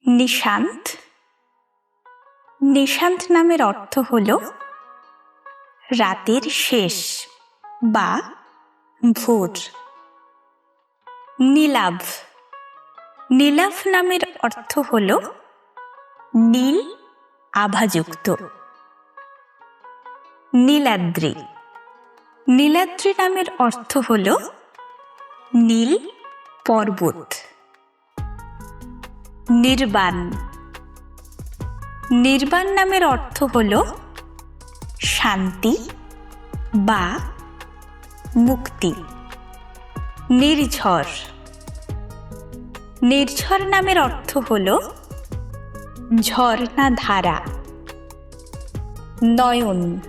নিশান্ত। নিশান্ত নামের অর্থ হল রাতের শেষ বা ভোর। নীলাভ। নীলাভ নামের অর্থ হল নীল আভাযুক্ত। নীলাদ্রি। নীলাদ্রি নামের অর্থ হল নীল পর্বত। নির্বাণ। নির্বাণ নামের অর্থ হল শান্তি বা মুক্তি। নির্ঝর। নির্ঝর নামের অর্থ হল ঝর্ণা ধারা। নয়ন।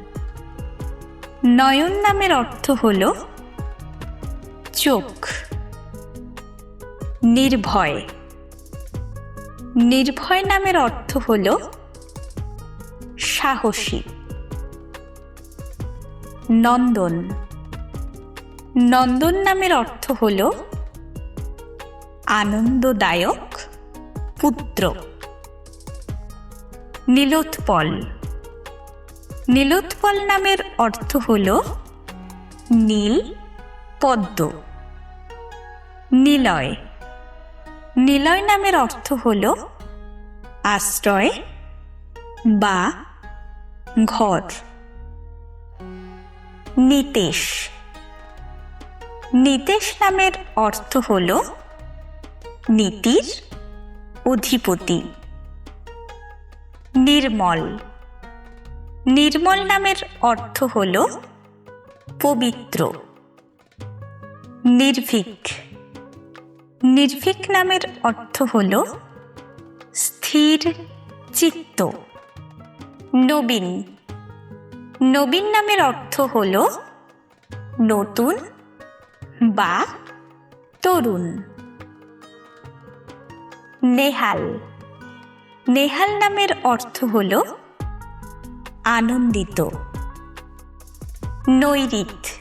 নয়ন নামের অর্থ হল চোখ। নির্ভয়। নির্ভয় নামের অর্থ হল সাহসী। নন্দন। নন্দন নামের অর্থ হল আনন্দদায়ক পুত্র। নীলোৎপল। নীলোৎপল নামের অর্থ হল নীল পদ্ম। নিলয়। নিলয় নামের অর্থ হল আশ্রয় বা ঘর। নিতেশ। নিতেশ নামের অর্থ হল নীতির অধিপতি। নির্মল। নির্মল নামের অর্থ হল পবিত্র। নির্ভীক। নির্ভীক নামের অর্থ হল স্থির চিত্ত। নবীন। নবীন নামের অর্থ হল নতুন বা তরুণ। নেহাল। নেহাল নামের অর্থ হল আনন্দিত। নৈরিত।